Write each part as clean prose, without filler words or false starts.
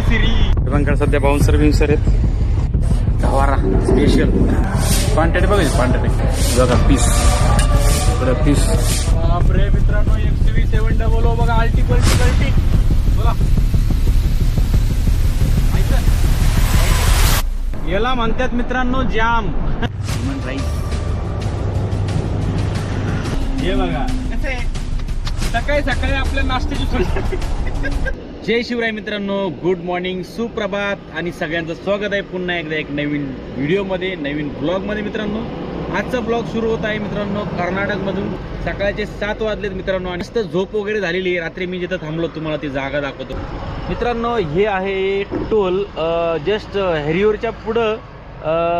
केसरी सध्या बाउन्सर बिन्सर आहेत. गवारा special quantity बघायची, क्वांटिटी बघा, पीस पीस. बापरे मित्रांनो, XUV700 बघा, आल्टी क्वालिटी बघा. याला म्हणतात मित्रांनो जाम राईस. हे बघा कसे सकाळी सकाळी आपल्या नाश्त्याची सोय. जय शिवराय मित्रांनो, गुड मॉर्निंग, सुप्रभात आणि सगळ्यांचं स्वागत आहे पुन्हा एकदा एक नवीन व्हिडिओमध्ये, नवीन ब्लॉगमध्ये. मित्रांनो, आजचा ब्लॉग सुरू होत आहे मित्रांनो कर्नाटकमधून. सकाळचे 7 वाजलेत मित्रांनो आणि मस्त झोप वगैरे झालेली आहे. रात्री मी जिथं थांबलो तुम्हाला ती जागा दाखवतो मित्रांनो. हे आहे टोल, जस्ट हेरिओरच्या पुढं,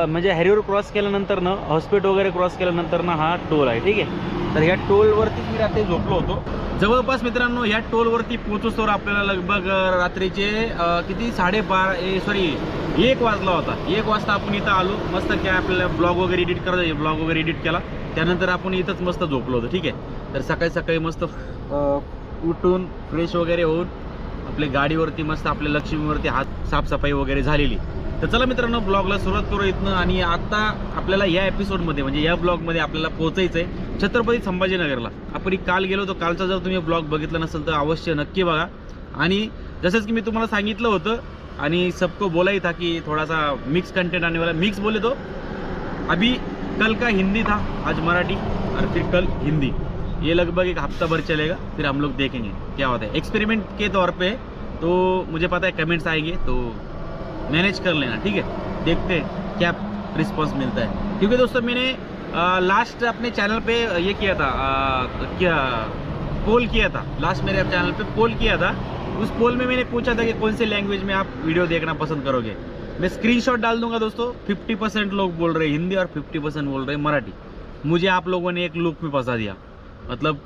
म्हणजे हेरिओर क्रॉस केल्यानंतर ना, हॉस्पिटल वगैरे क्रॉस केल्यानंतर ना हा टोल आहे. ठीक आहे, तर ह्या टोलवरती मी रात्री झोपलो होतो. जवळपास मित्रांनो ह्या टोलवरती पोहोचोस्तोवर आपल्याला लगभग रात्रीचे किती 1 वाजला होता. 1 वाजता आपण इथं आलो. मस्त काय आपल्याला ब्लॉग वगैरे एडिट करायचं, ब्लॉग वगैरे एडिट केला, त्यानंतर आपण इथंच मस्त झोपलो होतो. ठीक आहे, तर सकाळी सकाळी मस्त उठून फ्रेश वगैरे होऊन आपल्या गाडीवरती मस्त आपल्या लक्ष्मीवरती हात साफसफाई वगैरे झालेली. तर चला मित्रांनो, ब्लॉगला सुरुवात करू इथनं. आणि आता आपल्याला या एपिसोडमध्ये म्हणजे या ब्लॉगमध्ये आपल्याला पोहोचायचं आहे छत्रपती संभाजीनगरला. आपण काल गेलो होतो, कालचा जर तुम्ही ब्लॉग बघितला नसेल तर अवश्य नक्की बघा. आणि जसंच की मी तुम्हाला सांगितलं होतं आणि सबको बोला ही था कि थोड़ा सा मिक्स कंटेंट आने वाला. मिक्स बोले तो अभी कल का हिंदी था, आज मराठी और फिर कल हिंदी. ये लगभग 1 हफ्ता भर चलेगा, फिर हम लोग देखेंगे क्या होता है. एक्सपेरिमेंट के तौर पे तो मुझे पता है कमेंट्स आएंगे तो मैनेज कर लेना. ठीक है, देखते हैं क्या रिस्पॉन्स मिलता है. क्योंकि दोस्तों मैंने लास्ट अपने चैनल पे ये किया था, क्या पोल किया था. लास्ट मेरे चैनल पे पोल किया था. उस पोल में मैंने पूछा था कि कौन से लैंग्वेज में आप वीडियो देखना पसंद करोगे. मैं स्क्रीनशॉट डाल दूंगा दोस्तों. 50% लोग बोल रहे हिंदी और 50% बोल रहे मराठी. मुझे आप लोगों ने एक लुक में फंसा दिया. मतलब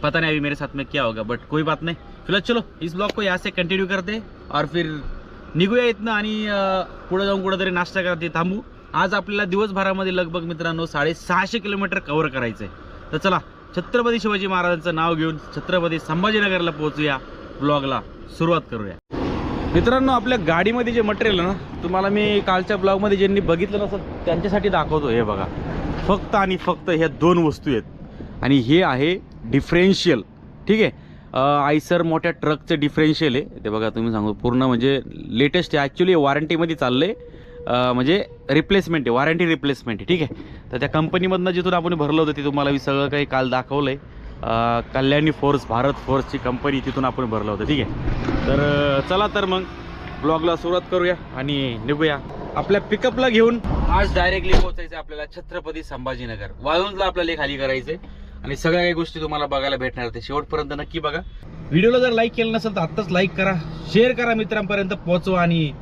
पता नहीं अभी मेरे साथ में क्या होगा, बट कोई बात नहीं. फिलहाल चलो इस ब्लॉग को यहाँ से कंटिन्यू करते और फिर निघूया इथनं आणि पुढे जाऊन कुठेतरी नाश्ता करते थांबू. आज आपल्याला दिवसभरामध्ये लगभग मित्रांनो 650 किलोमीटर कव्हर करायचं आहे. तर चला छत्रपती शिवाजी महाराजांचं नाव घेऊन छत्रपती संभाजीनगरला पोहोचूया. ब्लॉगला सुरुवात करूया मित्रांनो. आपल्या गाडीमध्ये जे मटेरियल आहे ना, तुम्हाला मी कालच्या ब्लॉगमध्ये ज्यांनी बघितलं नसेल त्यांच्यासाठी दाखवतो. हे बघा, फक्त आणि फक्त ह्या 2 वस्तू आहेत आणि हे आहे डिफरेन्शियल. ठीक आहे, आयसर मोठ्या ट्रकचं डिफरेन्शियल आहे ते बघा. तुम्ही सांगू पूर्ण म्हणजे लेटेस्ट आहे. ॲक्च्युली वॉरंटीमध्ये चाललं आहे, म्हणजे रिप्लेसमेंट आहे, वॉरंटी रिप्लेसमेंट आहे. ठीक आहे, तर त्या कंपनीमधनं जिथून आपण भरलं होतं ते तुम्हाला मी सगळं काही काल दाखवलं आहे. कल्याणी फोर्स, भारत फोर्सची कंपनी, तिथून आपण भरलं होतं. ठीक आहे, तर चला तर मग ब्लॉगला सुरुवात करूया आणि निघूया. आपल्या पिकअपला घेऊन आज डायरेक्टली पोहोचायचं आपल्याला छत्रपती संभाजीनगर. वाळूंजला आपल्याला खाली करायचंय आणि सगळ्या काही गोष्टी तुम्हाला बघायला भेटणार. ते शेवटपर्यंत नक्की बघा. व्हिडिओला जर लाईक केलं नसेल तर आत्ताच लाईक करा, शेअर करा, मित्रांपर्यंत पोहोचवा आणि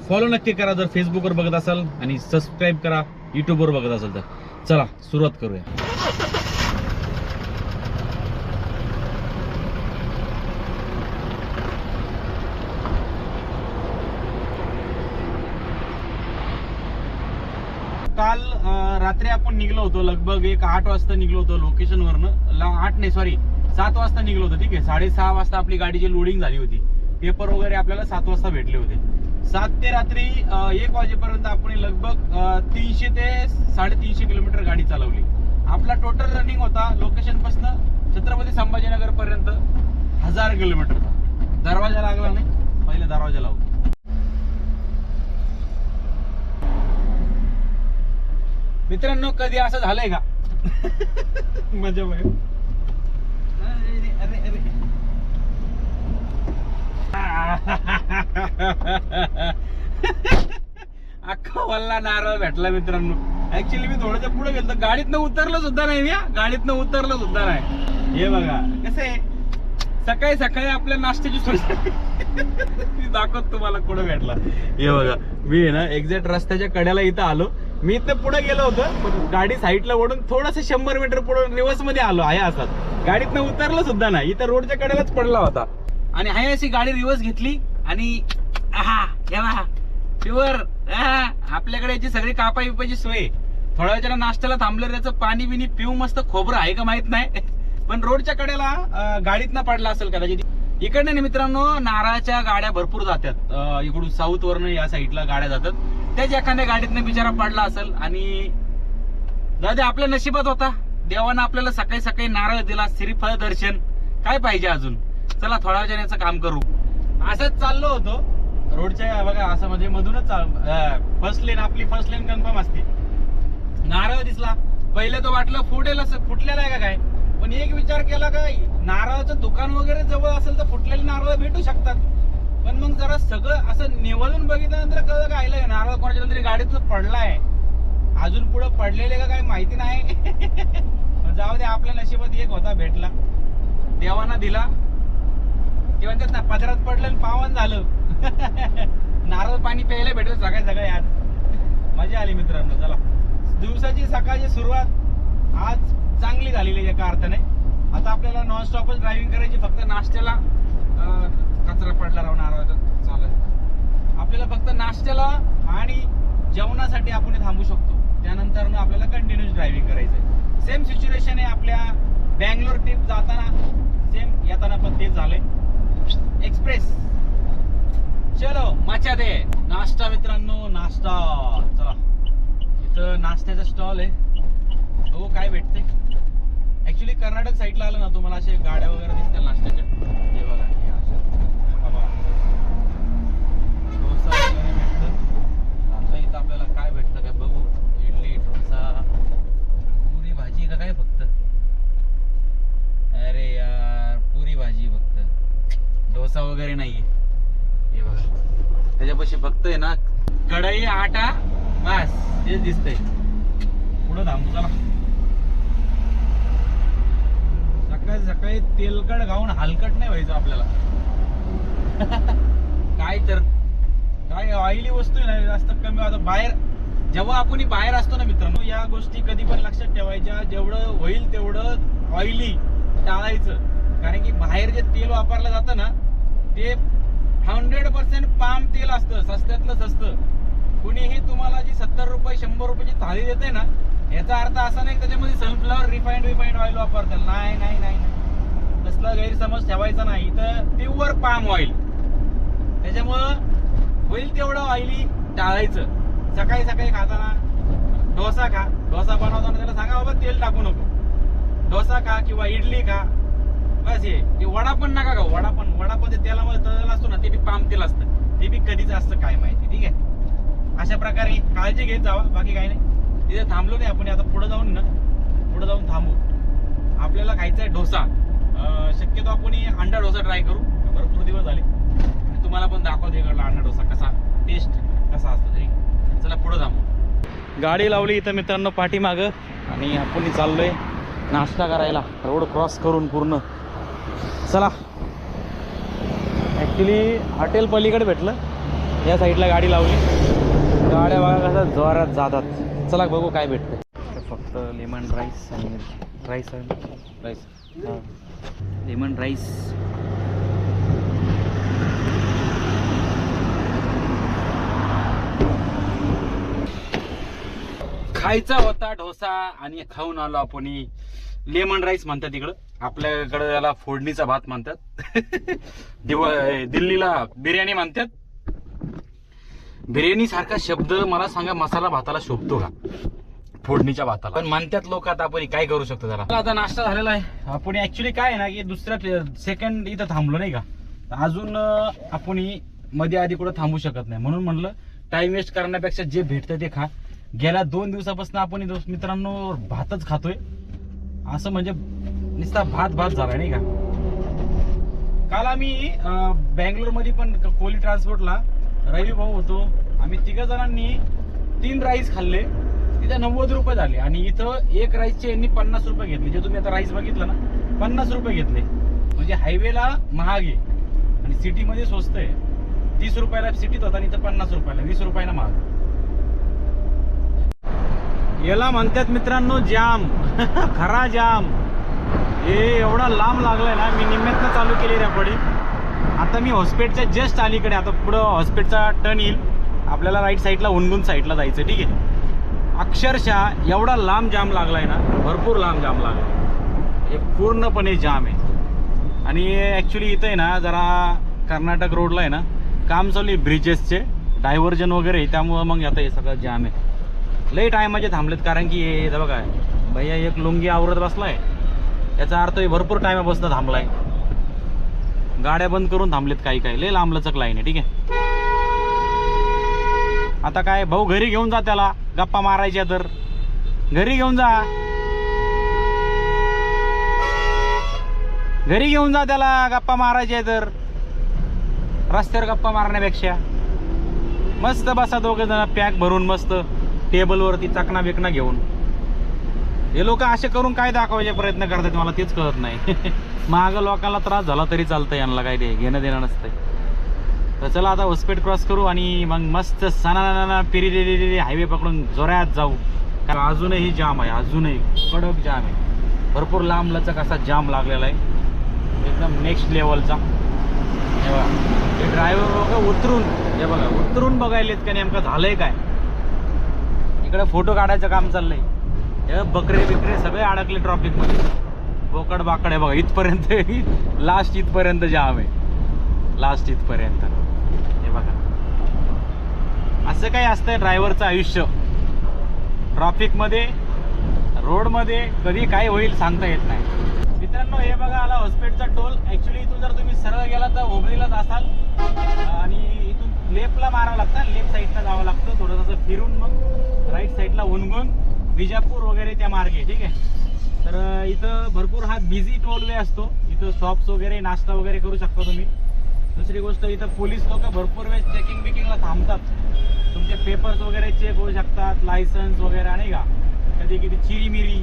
फॉलो नक्की करा जर फेसबुकवर बघत असाल, आणि सबस्क्राईब करा यूट्यूबवर बघत असाल तर. चला सुरुवात करूया. काल रात्री आपण निघलो होतो, लगभग 8 वाजता निघलो होतो लोकेशनवरनं. 7 वाजता निघलो होतो. ठीक आहे, 6:30 वाजता आपली गाडीची लोडिंग झाली होती. पेपर वगैरे आपल्याला 7 वाजता भेटले होते. 7 ते रात्री 1 वाजेपर्यंत आपण लगभग 300 ते 350 किलोमीटर गाडी चालवली. आपला टोटल रनिंग होता लोकेशनपासून छत्रपती संभाजीनगर पर्यंत 1000 किलोमीटरचा. दरवाजा लागला नाही, पहिले दरवाजा लावू. मित्रांनो, कधी असं झालंय का? मजा भाई. अख्खा वल्ला नारळ भेटला मित्रांनो. ऍक्च्युली मी थोडंसं पुढे गेलो, गाडीतनं उतरलं सुद्धा नाही. गाडीतनं उतरलं सुद्धा नाही. हे बघा कसं आहे, सकाळी सकाळी आपल्या नाश्त्याची सोय. मी दाखवत तुम्हाला कुठं भेटला. हे बघा, मी आहे ना एक्झॅक्ट रस्त्याच्या कड्याला इथं आलो. मी इथं पुढे गेलो होतो, पण गाडी साईडला ओढून थोडंसं 100 मीटर पुढे रिव्हर्स मध्ये आलो आहे. असं गाडीतनं उतरलं सुद्धा नाही, इथं रोडच्या कडेलाच पडला होता. आणि आहे अशी गाडी रिव्हर्स घेतली आणि प्युअर आपल्याकडे याची सगळी कापाई बिपायची सोय. थोड्या वेळेला नाश्त्याला थांबलं, त्याचं पाणी बिनी पिऊ मस्त. खोबरं आहे का माहित नाही, पण रोडच्या कडेला गाडीतनं पडला असेल कदाचित. इकडनं ना मित्रांनो नारळाच्या गाड्या भरपूर जातात, इकडून साऊथ वरनं या साईडला गाड्या जातात. त्याच एखाद्या गाडीतनं बिचारा पडला असेल आणि दादा आपल्या नशिबात होता, देवानं आपल्याला सकाळी सकाळी नारळ दिला, श्रीफळ दर्शन, काय पाहिजे अजून. चला थोड्या वेळाने याचं काम करू. असंच चाललो होतो रोडच्या बघा, असं म्हणजे मधूनच फर्स्ट लेन, आपली फर्स्ट लेन कन्फर्म असते. नारळ दिसला, पहिले तो वाटलं फुटलेला आहे का काय, पण एक विचार केला का नारळाचं दुकान वगैरे जवळ असेल तर फुटलेले नारळ भेटू शकतात. पण मग जरा सगळं असं निवडून बघितल्यानंतर कळलं काय नारळ कोणाच्या तरी गाडीतून पडलाय, अजून पुढे पडलेले का काही माहिती नाही. जाऊ दे, आपल्या नशिबात एक होता भेटला, देवाना दिला. ते म्हणतात ना पदरात पडलं आणि पावन झालं. नारळ पाणी प्यायला भेटलं सगळे आज. मजा आली मित्रांनो. चला दिवसाची सकाळची सुरुवात आज चांगली झालेली एका अर्थाने. आता आपल्याला नॉनस्टॉपच ड्रायव्हिंग करायची, फक्त नाश्त्याला कचरा पडला राहणार चालत. आपल्याला फक्त नाश्त्याला आणि जेवणासाठी आपण थांबू शकतो, त्यानंतर आपल्याला कंटिन्यूस ड्रायव्हिंग करायचंय. सेम सिच्युएशन आहे आपल्या बँगलोर ट्रिप जाताना, सेम येताना पण तेच झालंय. एक्सप्रेस चलो मचा दे. नाश्ता मित्रांनो, नाश्ता. चला इथं नाश्त्याचा स्टॉल आहे, हो काय भेटते. ऍक्च्युली कर्नाटक साईडला आलं ना तुम्हाला असे गाड्या वगैरे दिसतील नाश्त्याच्या. हे बघा हे अशा डोसा वगैरे भेटतं. आता इथं आपल्याला काय भेटतं काय बघू. इडली, डोसा, पुरी भाजी का काय फक्त. अरे यार पुरी भाजी फक्त, डोसा वगैरे नाहीये. हे बघा त्याच्यापाशी फक्त आहे ना कढई, आटा, बस तेच दिसतंय. पुढं थांबू चला. सकाळी सकाळी तेलकट खाऊन हलकट नाही व्हायचं आपल्याला. काय ऑइली वस्तू नाही जास्त कमी. आता बाहेर जेव्हा आपण बाहेर असतो ना मित्रांनो, या गोष्टी कधी पण लक्षात ठेवायच्या, जेवढं होईल तेवढं ऑइली टाळायचं. कारण की बाहेर जे तेल वापरलं जातं ना ते 100% पाम तेल असतं, स्वस्तातलं स्वस्त. कुणीही तुम्हाला जी 70 रुपये 100 रुपयाची थाळी देते ना, याचा अर्थ असा नाही त्याच्यामध्ये सनफ्लॉवर रिफाइंड ऑइल वापरतात. नाही नाही नाही तसला गैरसमज ठेवायचा नाही. तर प्युअर पाम ऑइल, त्याच्यामुळं होईल तेवढं ऑइली टाळायचं. सकाळी सकाळी खाताना डोसा खा, डोसा बनवताना त्याला सांगा बाबा तेल टाकू नको. डोसा खा किंवा इडली खा, बस हे. वडा पण नका खाऊ. वडा पण ते तेलामध्ये तळलेला असतो ना, ते बी पाम तेल असतं, ते बी कधीच असतं काय माहिती. ठीक आहे, अशा प्रकारे काळजी घेत जावा, बाकी काही नाही. तिथे थांबलो नाही आपण, आता पुढे जाऊन थांबू. आपल्याला खायचा आहे डोसा. शक्यतो आपण अंडा डोसा ट्राय करू, भरपूर दिवस झाले. आणि तुम्हाला पण दाखवतो इकडला अंडा डोसा कसा, टेस्ट कसा असतो तरी. चला पुढे थांबू. गाडी लावली इथं मित्रांनो पाठीमागं, आणि आपण चाललोय नाश्ता करायला रोड क्रॉस करून पूर्ण. चला ॲक्च्युली हॉटेल पलीकडे भेटलं, या साईडला गाडी लावली. गाड्या बघा कसा जोरात जातात. चला बघू काय भेटतं. फक्त लेमन राईस आणि राईस हां लेमन राईस. खायचा होता डोसा आणि खाऊन आलो आपण. लेमन राईस म्हणतात इकडं, आपल्याकडे त्याला फोडणीचा भात म्हणतात. दिल्लीला बिर्याणी म्हणतात. बिर्याणी सारखा शब्द मला सांगा मसाला भाताला शोभतो का, फोडणीच्या भाताला? पण म्हणतात लोक. आता आपण काय करू शकतो जरा. आता नाश्ता झालेला आहे. आपण ऍक्च्युली काय आहे ना की दुसऱ्या सेकंड इथं थांबलो नाही का, अजून आपण मध्ये आधी कुठं थांबू शकत नाही. म्हणून म्हणलं टाइम वेस्ट करण्यापेक्षा जे भेटतं ते खा. गेल्या 2 दिवसापासून आपण मित्रांनो भातच खातोय. असं म्हणजे नुसता भात झाला नाही का. काल आम्ही बँगलोर मध्ये पण कोली ट्रान्सपोर्टला रवी भाऊ होतो. आम्ही 3 जणांनी 3 राईस खाल्ले, तिथे 90 रुपये झाले. आणि इथं एक राईसचे यांनी 50 रुपये घेतले. जे तुम्ही आता राईस बघितलं ना 50 रुपये घेतले. म्हणजे हायवेला महाग आहे आणि सिटीमध्ये स्वस्त आहे. 30 रुपयाला सिटीत होता आणि इथं 50 रुपयाला, 20 रुपयाला महाग. याला म्हणतात मित्रांनो जाम. खरा जाम. हे एवढा लांब लागलाय ना, मी निम्म्यातनं चालू केली रेकॉर्डिंग. आता मी हॉस्पिटलच्या जस्ट अलीकडे, आता पुढं हॉस्पिटलचा टर्न येईल आपल्याला, राईट साईडला हुनगुन साईडला जायचं. ठीक आहे, अक्षरशः एवढा लांब जाम लागलाय ना, भरपूर लांब जाम लागलाय. हे पूर्णपणे जाम आहे. आणि आणि ॲक्च्युली इथं आहे ना जरा कर्नाटक रोडला आहे ना काम चालू आहे ब्रिजेसचे डायव्हर्जन वगैरे, त्यामुळं मग आता हे सगळं जाम आहे. लई टायमाचे थांबलेत कारण की हे बघा भैया एक लुंगी आवरत बसलाय, याचा अर्थ हे भरपूर टायमापासून थांबलाय. गाड्या बंद करून थांबलेत काही काही, लई लांबलचक लाईन आहे. ठीक आहे, आता काय भाऊ घरी घेऊन जा त्याला, गप्पा मारायच्या तर घरी घेऊन जा, घरी घेऊन जा त्याला, गप्पा मारायच्या तर. रस्त्यावर गप्पा मारण्यापेक्षा मस्त बसा दोघं जण पॅक भरून मस्त टेबलवरती चकना बिकना घेऊन. हे लोक असे करून काय दाखवायचे प्रयत्न करतात मला तेच कळत नाही. मागं लोकांना त्रास झाला तरी चालतं, यांना काय ते घेणं देणं नसतंय. तर चला आता होस्पेट क्रॉस करू आणि मग मस्त सणाना पिरी हायवे पकडून जोरात जाऊ. कारण अजूनही जाम आहे, अजूनही कडक जाम आहे, भरपूर लांब लचक असा जाम लागलेला आहे एकदम नेक्स्ट लेवलचा. हे बघा हे ड्रायव्हर बघा उतरून, हे बघा उतरून बघायलेत का नेमकं झालंय काय. इकडे फोटो काढायचं काम चाललंय. हे बकरे बिकरे सगळे अडकले ट्रॉफिकमध्ये, बोकड बाकड आहे बघा इथपर्यंत. लास्ट इथपर्यंत जाम आहे, लास्ट इथपर्यंत. हे बघा असं काही असतंय ड्रायव्हरचं आयुष्य. ट्रॉफिकमध्ये रोडमध्ये कधी काय होईल सांगता येत नाही. मित्रांनो हे बघा आला हॉस्पिटलचा टोल. ॲक्च्युली इथून जर तुम्ही सरळ गेला तर हुबळीलाच असाल आणि इथून लेफ्टला मारावं लागतं, लेफ्ट साईडला जावं लागतं थोडंसं फिरून, मग राईट साईडला उनगून विजापूर वगैरे त्या मार्गे. ठीक आहे, तर इथं भरपूर हा बिझी टोल वे असतो. इथं शॉप्स वगैरे नाश्ता वगैरे करू शकता तुम्ही. दुसरी गोष्ट इथं पोलीस लोक भरपूर वेळेस चेकिंग बिकिंगला थांबतात, तुमचे पेपर्स वगैरे चेक होऊ शकतात, लायसन्स वगैरे नाही का. कधी कधी चिरीमिरी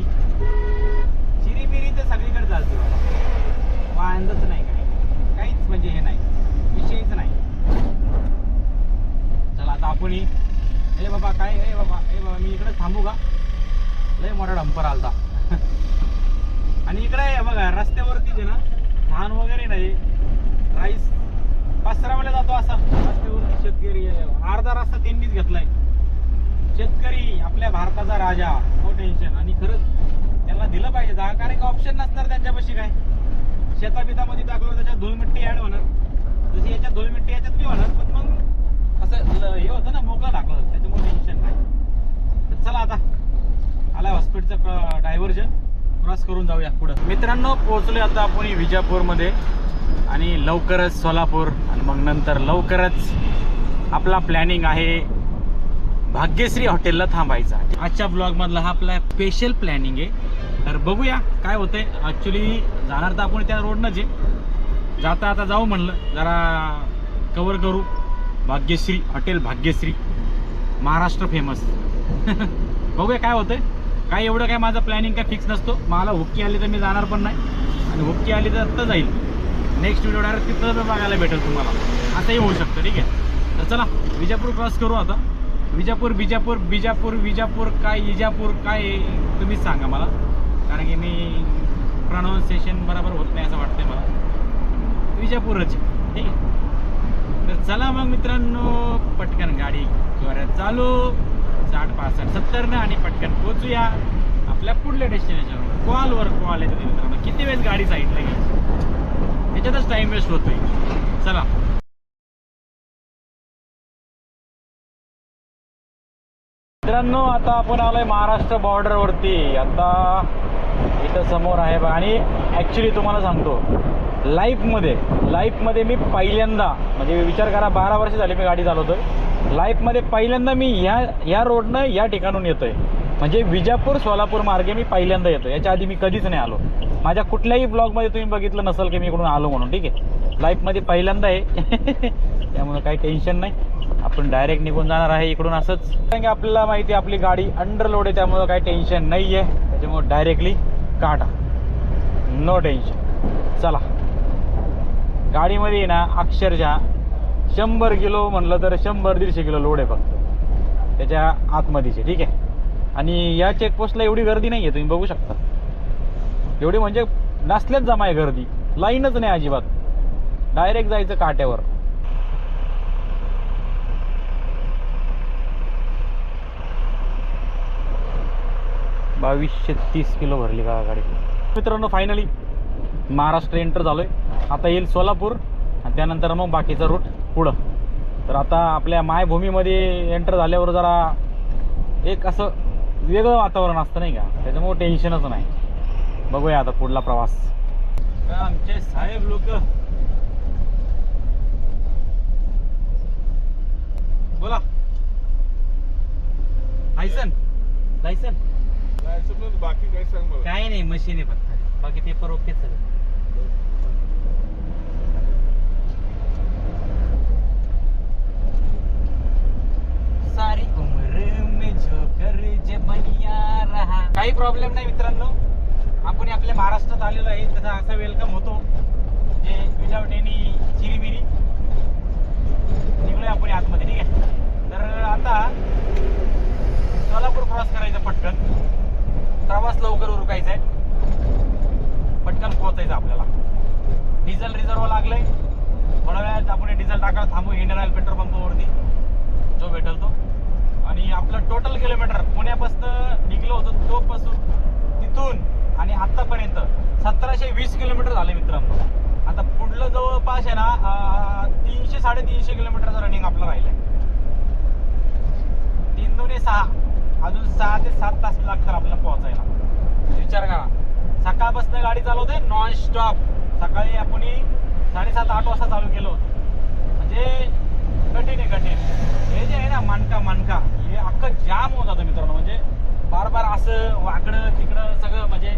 तर सगळीकडे चालते बाबा, वांदच नाही काय, काहीच म्हणजे हे नाही, विषयच नाही. चला आता आपण हे बाबा काय हे बाबा मी इकडे थांबू का, लय मोठा डंपर आलता. आणि इकडे बघा रस्त्यावरतीच आहे ना धान वगैरे नाही, राईस पसरवला जातो असा रस्त्यावरती. शेतकरी अर्धा रस्ता त्यांनीच घेतलाय. शेतकरी आपल्या भारताचा राजा, नो टेन्शन. आणि खरंच त्यांना दिलं पाहिजे जागा, कारण का ऑप्शन नसणार त्यांच्यापाशी. काय शेताबितामध्ये टाकलं त्याच्यात धूळमिट्टी ऍड होणार, जशी याच्यात धूळमिट्टी याच्यात बी होणार, पण मग असं हे होतं ना मोकळं टाकलं, त्याच्यामुळे टेन्शन नाही. तर चला आता आला हॉस्पिटलचं डायव्हर्जन, क्रॉस करून जाऊया पुढं. मित्रांनो पोहोचलोय आता आपण विजापूरमध्ये आणि लवकरच सोलापूर आणि मग नंतर लवकरच आपला प्लॅनिंग आहे भाग्यश्री हॉटेलला थांबायचा. आजच्या ब्लॉगमधला हा आपला स्पेशल प्लॅनिंग आहे. तर बघूया काय होतंय. ॲक्च्युली जाणार तर आपण त्या रोडनंच आहे, जाता आता जाऊ म्हणलं जरा कवर करू. Bhagyashree hotel, Bhagyashree Maharashtra famous. बघूया काय होतंय. काय एवढं काय माझं प्लॅनिंग काय फिक्स नसतो. मला हुक्की आली तर मी जाणार पण नाही, आणि हुक्की आली तर आत्ता जाईल. नेक्स्ट व्हिडिओ डायरेक्ट तिथं बघायला भेटेल तुम्हाला, असंही होऊ शकतं. ठीक आहे, तर चला विजापूर क्रॉस करू आता. विजापूर बिजापूर बिजापूर विजापूर काय इजापूर काय तुम्हीच सांगा मला, कारण की मी प्रोनाऊन्सिएशन बरोबर होत नाही असं वाटतंय मला. विजापूरच ठीक आहे. तर चला मग मित्रांनो पटकन गाडी जोरात चालू 60 65 70 न आणि पटकन पोहोचूया आपल्या पुढल्या डेस्टिनेशनवर. कॉलवर कॉल येतो मित्रांनो, किती वेळेस गाडी साईडला घ्यायची, त्याच्यातच टाइम वेस्ट होतोय. चला मित्रांनो आता आपण आलोय महाराष्ट्र बॉर्डरवरती. आता इथं समोर आहे बघा. आणि ॲक्च्युली तुम्हाला सांगतो लाईफमध्ये मी पहिल्यांदा, म्हणजे विचार करा 12 वर्ष झाली मी गाडी चालवतोय, लाईफमध्ये पहिल्यांदा मी ह्या रोडनं या ठिकाणून येतोय. म्हणजे विजापूर सोलापूर मार्गे मी पहिल्यांदा येतो. याच्या आधी मी कधीच नाही आलो. माझ्या कुठल्याही ब्लॉगमध्ये तुम्ही बघितलं नसेल की मी इकडून आलो म्हणून. ठीक आहे, लाईफमध्ये पहिल्यांदा आहे. त्यामुळे काही टेन्शन नाही, आपण डायरेक्ट निघून जाणार आहे इकडून असंच. कारण की आपल्याला माहिती आहे आपली गाडी अंडरलोड आहे, त्यामुळं काही टेन्शन नाही आहे. त्याच्यामुळे डायरेक्टली काढा, नो टेन्शन. चला गाडीमध्ये ना अक्षरशः 100 किलो म्हणलं तर 100-150 किलो लोड आहे फक्त त्याच्या आतमध्येचे. ठीक आहे, आणि या चेकपोस्टला एवढी गर्दी नाही आहे, तुम्ही बघू शकता. एवढी म्हणजे नसल्याच जमा आहे गर्दी, लाईनच नाही अजिबात. डायरेक्ट जायचं काट्यावर. $2230 किलो भरली का गाडी. मित्रांनो फायनली महाराष्ट्र एंटर झालोय. आता येईल सोलापूर आणि त्यानंतर मग बाकीचा रूट पुढं. तर आता आपल्या मायभूमीमध्ये एंटर झाल्यावर जरा एक असं वेगळं वातावरण असतं नाही का, त्याच्यामुळे टेन्शनच नाही. बघूया आता पुढला प्रवास. आमचे साहेब लोक बोला. लायसन लायसन बाकी काय सांग मला. काय नाही, मशीन आहे फक्त, बाकी पेपर ओके सगळं. सारी उम्र में झोकर जे बनिया रहा. काही प्रॉब्लेम नाही मित्रांनो, आपण आपल्या महाराष्ट्रात आलेलो आहे, तसा असा वेलकम होतो जे विदाउट एनी चिरीबिरी. निघलोय आपण आतमध्ये, ठीक आहे. तर आता सोलापूर क्रॉस करायचं पटकन, प्रवास लवकर उरकायचा आहे, पटकन पोहोचायचं आपल्याला. डिझेल रिझर्व लागलंय, थोड्या वेळात आपण डिझेल टाकायला थांबू इंडियन ऑइल पेट्रोल पंपावरती, जो भेटेल तो. आणि आपलं टोटल किलोमीटर पुण्यापासून निघलो होतो तोपासून तिथून आणि आतापर्यंत 1720 किलोमीटर झाले मित्रांनो. आता पुढलं जवळपास आहे ना 300-350 किलोमीटरचं रनिंग आपलं राहिलंय. 3 2 6 अजून 6 ते 7 तास लागतात आपल्याला पोहोचायला. विचार करा, सकाळपासून गाडी चालवते नॉन स्टॉप. सकाळी आपण 7:30-8 वाजता चालू केलं होतं. म्हणजे कठीण आहे, कठीण. हे जे आहे ना मनका हे अख्खं जाम होत जातं मित्रांनो. म्हणजे बार असं वाकडं तिकडं सगळं, म्हणजे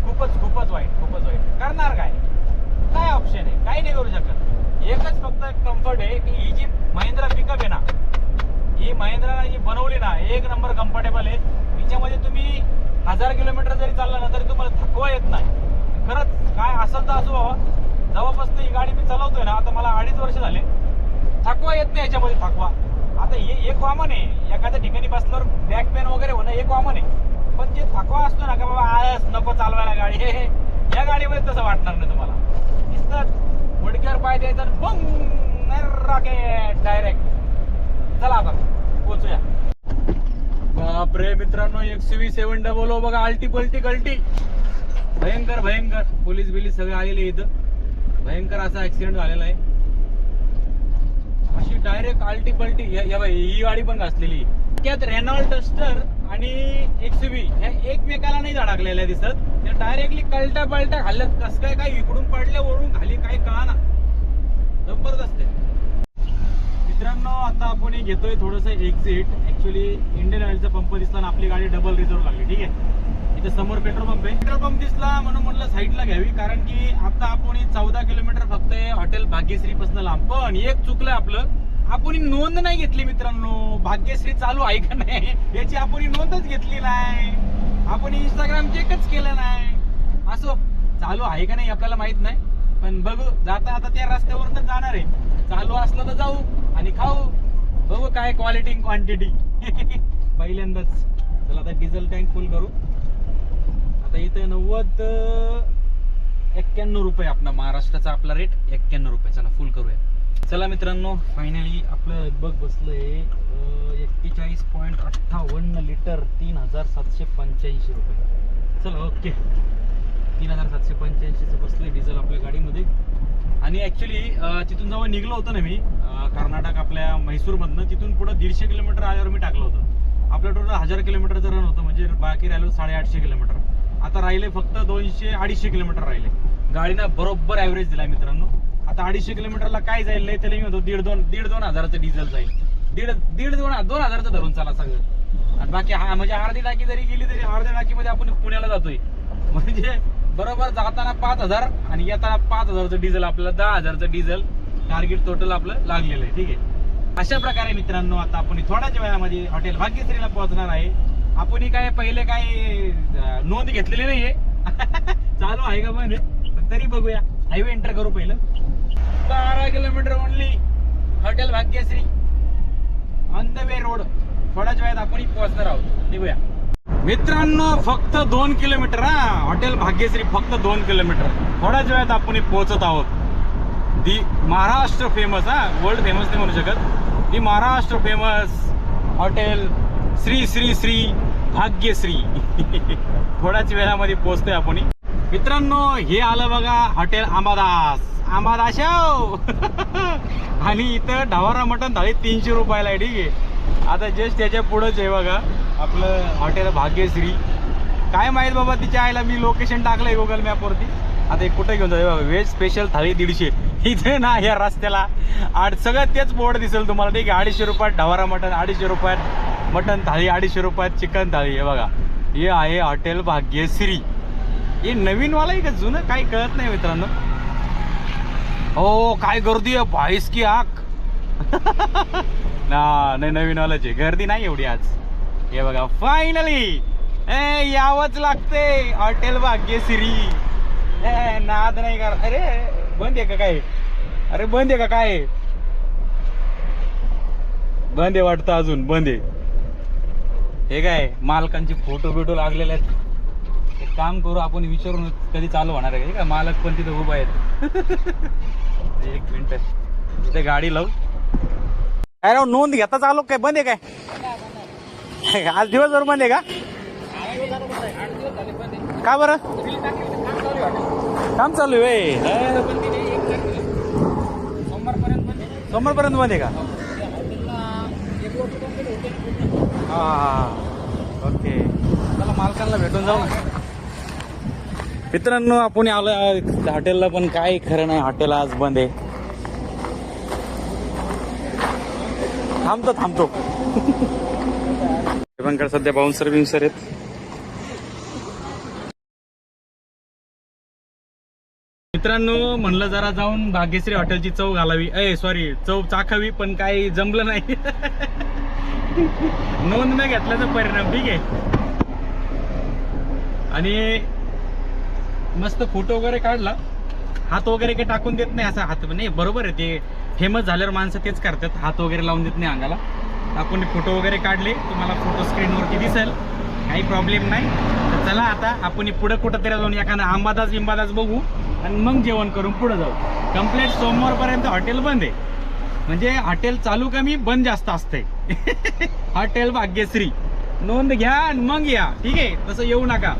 खूपच वाईट, खूपच वाईट. करणार काय ऑप्शन आहे, काही नाही करू शकत. एकच फक्त कम्फर्ट आहे की ही जी महिंद्रा पिकअप आहे ना, ही महिंद्रा जी बनवली ना, एक नंबर कम्फर्टेबल आहे. हिच्यामध्ये तुम्ही 1000 किलोमीटर जरी चालला ना तरी तुम्हाला थकवा येत नाही. खरंच काय असेल तर असो बाबा, जवळपास ही गाडी मी चालवतोय ना, आता मला 2.5 वर्ष झाले, थकवा येत नाही याच्यामध्ये, थकवा. आता हे एक कॉमन आहे, एखाद्या ठिकाणी बसल्यावर बॅक पेन वगैरे होणं एक कॉमन आहे. पण जे थकवा असतो ना का बाबा आळस नको चालवायला गाडी, या गाडीमध्ये तसं वाटणार नाही तुम्हाला. नुसतं मुडक्यावर पाय द्यायचा आणि बंग रॉकेट डायरेक्ट. चला आता पोहोचूया. बापरे मित्रांनो, XUV700 बघा, आलटी पलटी गलटी, भयंकर. पोलीस बिलीस सगळे आलेले इथं. भयंकर असा ऍक्सिडेंट झालेला आहे. अशी डायरेक्ट आलटी पलटी. ही गाडी पण घासलेली. त्यात रेनॉल्ड डस्टर आणि XUV ह्या एकमेकाला नाही धडकलेल्या दिसत, त्या डायरेक्टली कलटा पलटा घालत. कस काय इकडून पडल्या वरून खाली काही कळा ना, जबरदस्त आहे मित्रांनो. आता आपण घेतोय थोडस एक्झिट. ऍक्च्युली इंडियन ऑइलचा पंप दिसला ना, आपली गाडी डबल रिझर्व लागली, ठीक आहे. इथे समोर पेट्रोल पंप आहे. पेट्रोल पंप दिसला म्हणून म्हटलं साईडला घ्यावी, कारण की आता आपण 14 किलोमीटर फक्त हॉटेल भाग्यश्री पासून लांब. पण एक चुकलं आपलं, आपण नोंद नाही घेतली मित्रांनो. भाग्यश्री चालू आहे का नाही याची आपण नोंदच घेतली नाही. आपण इंस्टाग्राम चेकच केलं नाही. असं चालू आहे का नाही आपल्याला माहित नाही, पण बघू. जाता आता त्या रस्त्यावरच जाणार आहे, चालू असलं तर जाऊ आणि खाऊ. बघू काय क्वालिटी क्वांटिटी पहिल्यांदाच. चला आता डिझेल टँक फुल करू. आता इथे 91 रुपये आपला महाराष्ट्राचा आपला रेट, 91 रुपये. चला फुल करूया. चला मित्रांनो, फायनली आपलं बघ बसलंय 41.58 लिटर, 3785 रुपये. चला ओके, 3785चं बसलंय डिझेल आपल्या गाडीमध्ये. आणि ऍक्च्युली तिथून जेव्हा निघलो होतो ना मी कर्नाटक आपल्या म्हैसूरमधनं, तिथून पुढे 150 किलोमीटर आल्यावर मी टाकलं होतं. आपलं टोटल 1000 किलोमीटरचं रन होतं, म्हणजे बाकी राहिलं 850 किलोमीटर. आता राहिले फक्त 200-250 किलोमीटर राहिले. गाडीनं बरोबर ॲव्हरेज दिलाय मित्रांनो. आता 250 किलोमीटरला काय जाईल त्याला मी म्हणतो 1.5-2 हजाराचं डिझेल जाईल. 1.5-2 हजाराचं धरून चला सगळं. आणि बाकी म्हणजे अर्धी टाकी जरी गेली तरी अर्ध्या टाकीमध्ये आपण पुण्याला जातोय. म्हणजे बरोबर जाताना 5000 आणि येताना 5000चं डिझेल, आपल्याला 10,000चं डिझेल टार्गेट टोटल आपलं लागलेलं आहे, ठीक आहे. अशा प्रकारे मित्रांनो आता आपण थोड्याच वेळामध्ये हॉटेल भाग्यश्रीला पोहोचणार आहे. आपण काय पहिले काय नोंद घेतलेली नाहीये चालू आहे का म्हणजे, तरी बघूया. हायवे एंटर करू पहिलं. 12 kilometre only hotel Bhagyashree on the way road. थोड्याच वेळात आपण पोहोचणार आहोत, निघूया मित्रांनो. फक्त 2 किलोमीटर हा हॉटेल भाग्यश्री, फक्त 2 किलोमीटर. थोड्याच वेळात आपण पोहोचत आहोत. दी महाराष्ट्र फेमस, वर्ल्ड फेमस नाही म्हणू शकत, दी महाराष्ट्र फेमस हॉटेल श्री श्री श्री भाग्यश्री. थोड्याच वेळामध्ये पोहोचतोय आपण. मित्रांनो हे आलं बघा हॉटेल आंबादास आणि इथं ढवारा मटण थाळी 300 रुपयाला आहे. ठीक आहे. आता जस्ट त्याच्या पुढंच आहे बघा आपलं हॉटेल भाग्यश्री. काय माहित बाबा तिच्या आईला मी लोकेशन टाकलंय गुगल मॅपवरती. आता हे कुठे घेऊन जाऊ बघा. व्हेज स्पेशल थाळी 150. इथे ना या रस्त्याला सगळं तेच बोर्ड दिसेल तुम्हाला. ठीक आहे. 250 रुपयात ढवारा मटण, 250 रुपयात मटण थाळी, 250 रुपयात चिकन थाळी. हे बघा हे आहे हॉटेल भाग्यश्री. हे नवीनवाला आहे का जुनं काही कळत नाही मित्रांनो. हो काय गर्दी आहे भाईस की आक. नाही नवीनवालाची गर्दी नाही एवढी आज. हे बघा फायनली यावंच लागते हॉटेल भाग्यश्री. नाद नाही कर. अरे बंद आहे का काय? अरे बंद आहे का काय? बंद आहे वाटतं अजून बंद आहे. हे काय मालकांचे फोटो बिटो लागलेले आहेत. एक काम करू आपण विचारून कधी चालू होणार आहे का? मालक पण तिथे उभा आहेत. एक मिनिट इथे गाडी लावू. काय राव नोंद घेता चालू काय बंद आहे काय? आज दिवसभर बंद आहे का? का बरं काम चालू आहे? सोमवारपर्यंत बंद आहे का? हा ओके. चला मालकांना भेटून जाऊ ना. मित्रांनो आपण आलो हॉटेलला पण काय खरं नाही. हॉटेल आज बंद आहे. थांबतो पण सध्या बाउन्सर बिन्सर आहेत. मित्रांनो म्हणलं जरा जाऊन भाग्यश्री हॉटेलची चव घालावी. चव चाखावी पण काही जमलं नाही. नोंद न घेतल्याचा परिणाम. ठीक आहे. आणि मस्त फोटो वगैरे काढला. हात वगैरे काही टाकून देत नाही. असा हात नाही बरोबर आहे. ते फेमस झाल्यावर माणसं तेच करतात. हात वगैरे लावून देत नाही अंगाला. आपण फोटो वगैरे काढले तुम्हाला फोटो स्क्रीनवरती दिसेल. काही प्रॉब्लेम नाही. तर चला आता आपण पुढे कुठंतरी जाऊन एखादा आंबादास बघू आणि मग जेवण करून पुढे जाऊ. कंप्लीट सोमवारपर्यंत हॉटेल बंद आहे. म्हणजे हॉटेल चालू कमी बंद जास्त असते. हॉटेल भाग्यश्री नोंद घ्या आणि मग या. ठीक आहे. तसं येऊ नका.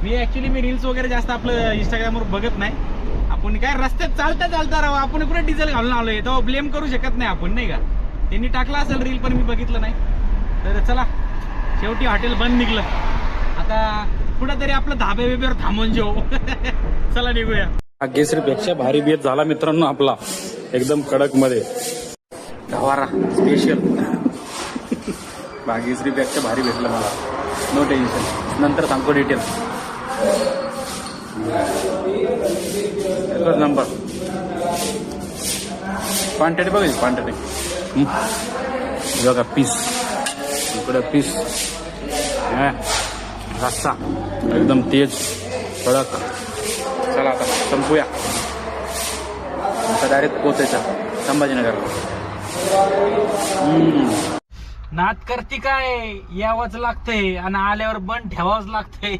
मी रील्स वगैरे जास्त आपलं इंस्टाग्रामवर बघत नाही. आपण काय रस्त्यात चालता राहू. आपण कुठे डिझेल घालून आलोय तेव्हा ब्लेम करू शकत नाही आपण नाही का? त्यांनी टाकला असेल रील पण मी बघितलं नाही. तर चला शेवटी हॉटेल बंद निघलं. आता कुठेतरी आपलं धाबे बिब्यावर थांबून जेऊ. चला निघूया. भाग्यश्री पेक्षा भारी बेत झाला मित्रांनो आपला. एकदम कडक मध्ये ढवारा स्पेशल. भाग्यश्री पेक्षा भारी भेटलं मला. No tension. नंतर सांगतो डिटेल. एकच नंबर. क्वांटिटी बघायची क्वांटिटी. बघा पीस इकडे पीस रस्सा एकदम तेज कडक. चला आता संपूया. आता डायरेक्ट पोचायचं संभाजीनगरला. नाद करती काय यावंच लागतंय आणि आल्यावर बंद ठेवावंच लागतंय.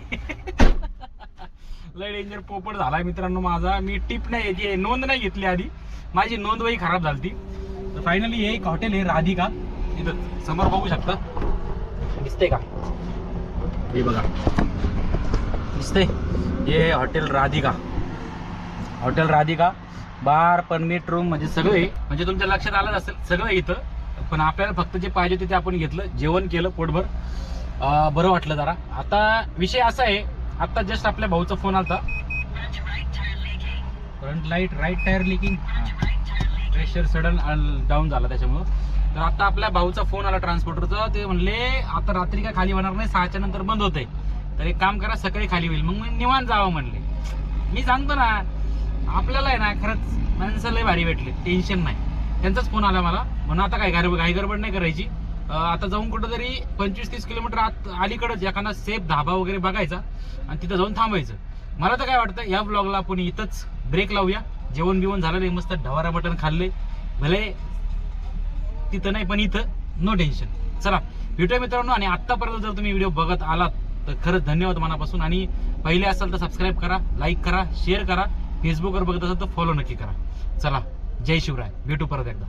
लय डेंजर पोपट झालाय मित्रांनो माझा. मी टिप नाही नोंद नाही घेतली आधी. माझी नोंद वही खराब झाली. तर फायनली हे एक हॉटेल आहे राधिका. इथं समोर बघू शकता. दिसतंय का? हे बघा दिसतंय. हे hotel Radhika. Hotel Radhika bar permit room म्हणजे सगळं आहे. म्हणजे तुमच्या लक्षात आलं असेल सगळं इथं. पण आपल्याला फक्त जे पाहिजे होते ते आपण घेतलं. जेवण केलं पोटभर. बरं वाटलं जरा. आता विषय असा आहे आता जस्ट आपल्या भाऊचा फोन आला. Front light right tyre leaking. Pressure sudden down झाला त्याच्यामुळं. तर आता आपल्या भाऊचा फोन आला ट्रान्सपोर्टरचा. ते म्हणले आता रात्री काय खाली होणार नाही. 6च्या नंतर बंद होतंय. तर एक काम करा सकाळी खाली होईल. मग निवांत जावं म्हणले. मी सांगतो ना आपल्याला आहे ना खरंच माणसं लय भारी भेटले. टेन्शन नाही. त्यांचाच फोन आला मला. म्हणून आता काय घाई गडबड नाही करायची. आता जाऊन कुठंतरी 25-30 किलोमीटर आत अलीकडंच एखादा सेफ धाबा वगैरे बघायचा आणि तिथं जाऊन थांबायचं. मला तर काय वाटतं या ब्लॉगला आपण इथंच ब्रेक लावूया. जेवण बिवण झालं नाही. मस्त ढवारा मटण खाल्ले. भले तिथं नाही पण इथं नो टेन्शन. चला भेटूया मित्रांनो. आणि आत्तापर्यंत जर तुम्ही व्हिडिओ बघत आलात तर खरंच धन्यवाद मनापासून. आणि पहिले असाल तर सबस्क्राईब करा, लाईक करा, शेअर करा. फेसबुकवर बघत असाल तर फॉलो नक्की करा. चला जय शिवराय. भेटू परत एकदा.